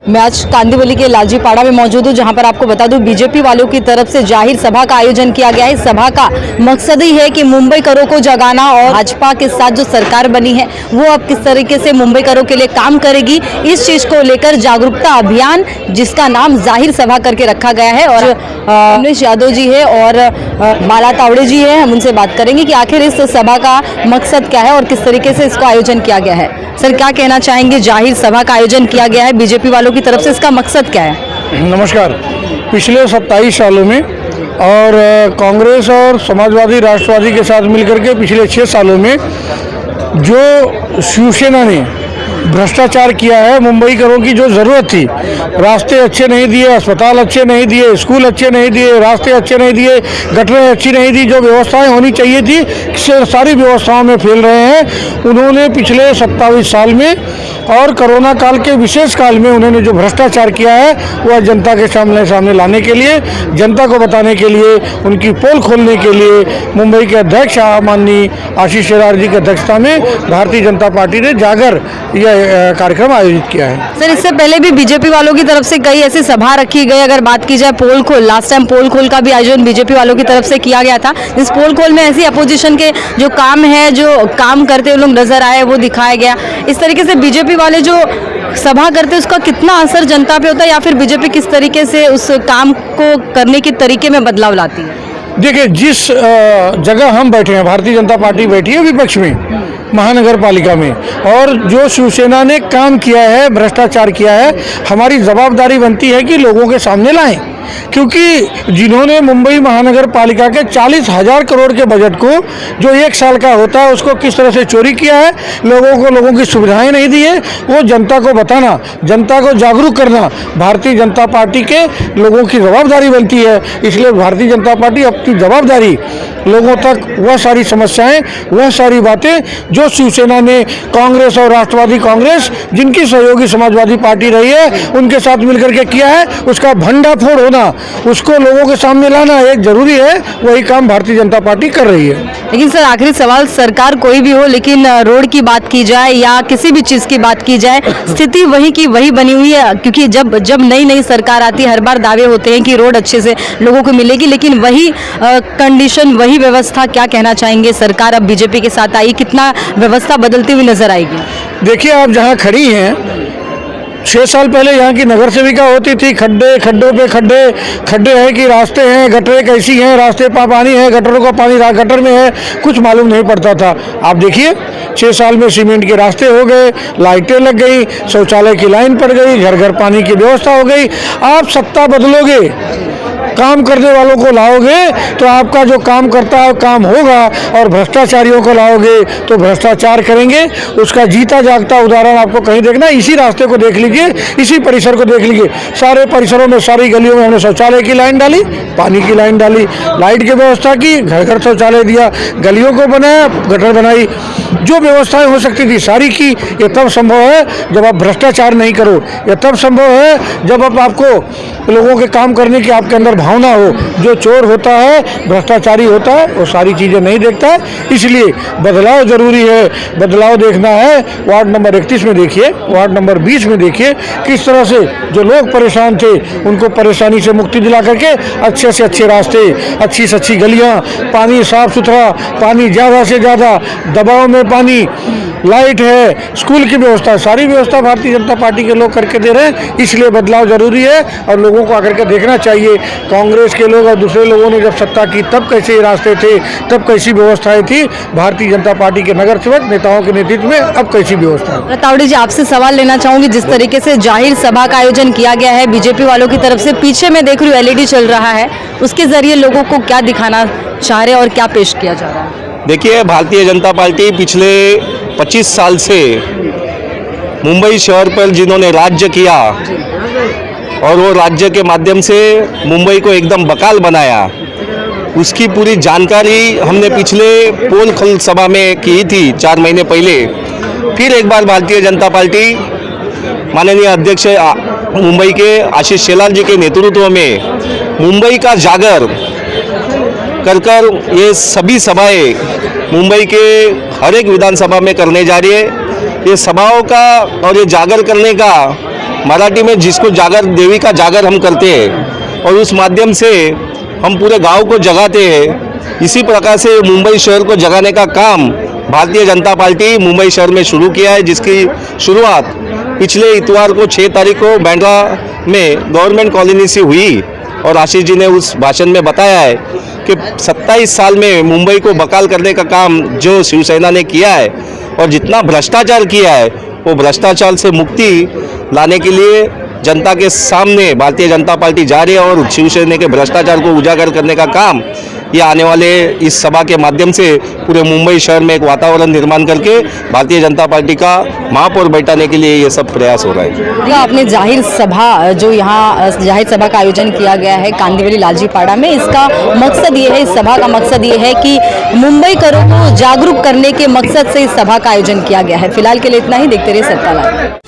मैं आज कांदिवली के लालजी पाड़ा में मौजूद हूँ, जहां पर आपको बता दूं बीजेपी वालों की तरफ से जाहिर सभा का आयोजन किया गया है। इस सभा का मकसद ही है कि मुंबई करों को जगाना और भाजपा के साथ जो सरकार बनी है वो अब किस तरीके से मुंबई करों के लिए काम करेगी, इस चीज को लेकर जागरूकता अभियान जिसका नाम जाहिर सभा करके रखा गया है। और उमेश यादव जी है और माला तावड़े जी है, हम उनसे बात करेंगे कि आखिर इस सभा का मकसद क्या है और किस तरीके से इसको आयोजन किया गया है। सर, क्या कहना चाहेंगे? जाहिर सभा का आयोजन किया गया है बीजेपी वालों की तरफ से, इसका मकसद क्या है? नमस्कार। पिछले 27 सालों में और कांग्रेस और समाजवादी राष्ट्रवादी के साथ मिलकर के पिछले 6 सालों में जो शिवसेना ने भ्रष्टाचार किया है, मुंबई करों की जो ज़रूरत थी, रास्ते अच्छे नहीं दिए, अस्पताल अच्छे नहीं दिए, स्कूल अच्छे नहीं दिए, रास्ते अच्छे नहीं दिए, गटरें अच्छी नहीं दी, जो व्यवस्थाएं होनी चाहिए थी सारी व्यवस्थाओं में फेल रहे हैं। उन्होंने पिछले 27 साल में और कोरोना काल के विशेष काल में उन्होंने जो भ्रष्टाचार किया है वह जनता के सामने लाने के लिए, जनता को बताने के लिए, उनकी पोल खोलने के लिए मुंबई के अध्यक्ष माननीय आशीष शेलार जी की अध्यक्षता में भारतीय जनता पार्टी ने जागर यह कार्यक्रम आयोजित किया है। सर, इससे पहले भी बीजेपी वालों की तरफ से कई ऐसी सभा रखी गई। अगर बात की जाए पोल खोल, लास्ट टाइम पोल खोल का भी आयोजन बीजेपी वालों की तरफ से किया गया था। इस पोल खोल में ऐसी अपोजिशन के जो काम है, जो काम करते हुए लोग नजर आए, वो दिखाया गया। इस तरीके से बीजेपी वाले जो सभा करते हैं उसका कितना असर जनता पे होता है, या फिर बीजेपी किस तरीके से उस काम को करने के तरीके में बदलाव लाती है? देखिए, जिस जगह हम बैठे हैं, भारतीय जनता पार्टी बैठी है विपक्ष में महानगर पालिका में, और जो शिवसेना ने काम किया है, भ्रष्टाचार किया है, हमारी जवाबदारी बनती है कि लोगों के सामने लाएं। क्योंकि जिन्होंने मुंबई महानगर पालिका के 40,000 करोड़ के बजट को, जो 1 साल का होता है, उसको किस तरह से चोरी किया है, लोगों की सुविधाएं नहीं दी है, वो जनता को बताना, जनता को जागरूक करना भारतीय जनता पार्टी के लोगों की जवाबदारी बनती है। इसलिए भारतीय जनता पार्टी अपनी जवाबदारी लोगों तक वह सारी समस्याएं, वह सारी बातें जो शिवसेना ने, कांग्रेस और राष्ट्रवादी कांग्रेस जिनकी सहयोगी समाजवादी पार्टी रही है, उनके साथ मिलकर के किया है, उसका भंडाफोड़ होना, उसको लोगों के सामने लाना एक जरूरी है। वही काम भारतीय जनता पार्टी कर रही है। लेकिन सर, आखिरी सवाल, सरकार कोई भी हो, लेकिन रोड की बात की जाए या किसी भी चीज की बात की जाए, स्थिति वही की वही बनी हुई है। क्योंकि जब नई सरकार आती है, हर बार दावे होते हैं कि रोड अच्छे से लोगों को मिलेगी, लेकिन वही कंडीशन, वही व्यवस्था। क्या कहना चाहेंगे? सरकार अब बीजेपी के साथ आई, कितना व्यवस्था बदलती हुई नजर आएगी? देखिए, आप जहाँ खड़ी हैं, 6 साल पहले यहाँ की नगर सेविका होती थी, खड्डों पे खड्डे हैं कि रास्ते हैं, गटरें कैसी हैं, रास्ते पानी है, गटरों का पानी गटर में है, कुछ मालूम नहीं पड़ता था। आप देखिए, 6 साल में सीमेंट के रास्ते हो गए, लाइटें लग गई, शौचालय की लाइन पड़ गई, घर घर पानी की व्यवस्था हो गई। आप सत्ता बदलोगे, काम करने वालों को लाओगे तो आपका जो काम करता है काम होगा, और भ्रष्टाचारियों को लाओगे तो भ्रष्टाचार करेंगे। उसका जीता जागता उदाहरण आपको कहीं देखना, इसी रास्ते को देख लीजिए, इसी परिसर को देख लीजिए। सारे परिसरों में, सारी गलियों में हमने शौचालय की लाइन डाली, पानी की लाइन डाली, लाइट की व्यवस्था की, घर घर शौचालय दिया, गलियों को बनाया, गटर बनाई, जो व्यवस्थाएं हो सकती थी सारी की। ये तब संभव है जब आप भ्रष्टाचार नहीं करो, ये तब संभव है जब आपको लोगों के काम करने की आपके अंदर भावना हो। जो चोर होता है, भ्रष्टाचारी होता है, वो सारी चीज़ें नहीं देखता है। इसलिए बदलाव जरूरी है। बदलाव देखना है, वार्ड नंबर 31 में देखिए, वार्ड नंबर 20 में देखिए, किस तरह से जो लोग परेशान थे उनको परेशानी से मुक्ति दिला करके अच्छे से अच्छे रास्ते, अच्छी से अच्छी गलियाँ, पानी साफ सुथरा, पानी ज़्यादा से ज़्यादा, दबाव में पानी, लाइट है, स्कूल की व्यवस्था, सारी व्यवस्था भारतीय जनता पार्टी के लोग करके दे रहे हैं। इसलिए बदलाव जरूरी है और लोगों को आकर के देखना चाहिए। कांग्रेस के लोग और दूसरे लोगों ने जब सत्ता की तब कैसे रास्ते थे, तब कैसी व्यवस्थाएं थी, भारतीय जनता पार्टी के नगर सेवक नेताओं के नेतृत्व में अब कैसी व्यवस्था है। तावड़े जी, आपसे सवाल लेना चाहूंगी, जिस तरीके से जाहिर सभा का आयोजन किया गया है बीजेपी वालों की तरफ से, पीछे मैं देख रही हूँ LED चल रहा है, उसके जरिए लोगों को क्या दिखाना चाह रहे हैं और क्या पेश किया जा रहा है? देखिए, भारतीय जनता पार्टी पिछले 25 साल से मुंबई शहर पर जिन्होंने राज्य किया और वो राज्य के माध्यम से मुंबई को एकदम बकाल बनाया, उसकी पूरी जानकारी हमने पिछले पोल खोल सभा में की थी 4 महीने पहले। फिर एक बार भारतीय जनता पार्टी माननीय अध्यक्ष मुंबई के आशीष शेलार जी के नेतृत्व में मुंबई का जागर कर ये सभी सभाएं मुंबई के हर एक विधानसभा में करने जा रही है। ये सभाओं का और ये जागर करने का मराठी में जिसको जागर देवी का जागर हम करते हैं और उस माध्यम से हम पूरे गांव को जगाते हैं। इसी प्रकार से मुंबई शहर को जगाने का काम भारतीय जनता पार्टी मुंबई शहर में शुरू किया है, जिसकी शुरुआत पिछले इतवार को 6 तारीख को बैंड्रा में गवर्नमेंट कॉलोनी से हुई। और आशीष जी ने उस भाषण में बताया है कि 27 साल में मुंबई को बहाल करने का काम जो शिवसेना ने किया है और जितना भ्रष्टाचार किया है वो भ्रष्टाचार से मुक्ति लाने के लिए जनता के सामने भारतीय जनता पार्टी जा रही है और शिवसेना के भ्रष्टाचार को उजागर करने का काम ये आने वाले इस सभा के माध्यम से पूरे मुंबई शहर में एक वातावरण निर्माण करके भारतीय जनता पार्टी का महापौर बैठाने के लिए ये सब प्रयास हो रहा है। आपने जाहिर सभा जो यहाँ जाहिर सभा का आयोजन किया गया है कांदिवली लालजीपाड़ा में, इसका मकसद ये है, इस सभा का मकसद ये है कि मुंबई करों को जागरूक करने के मकसद से इस सभा का आयोजन किया गया है। फिलहाल के लिए इतना ही, देखते रहिए सत्ता लाइव।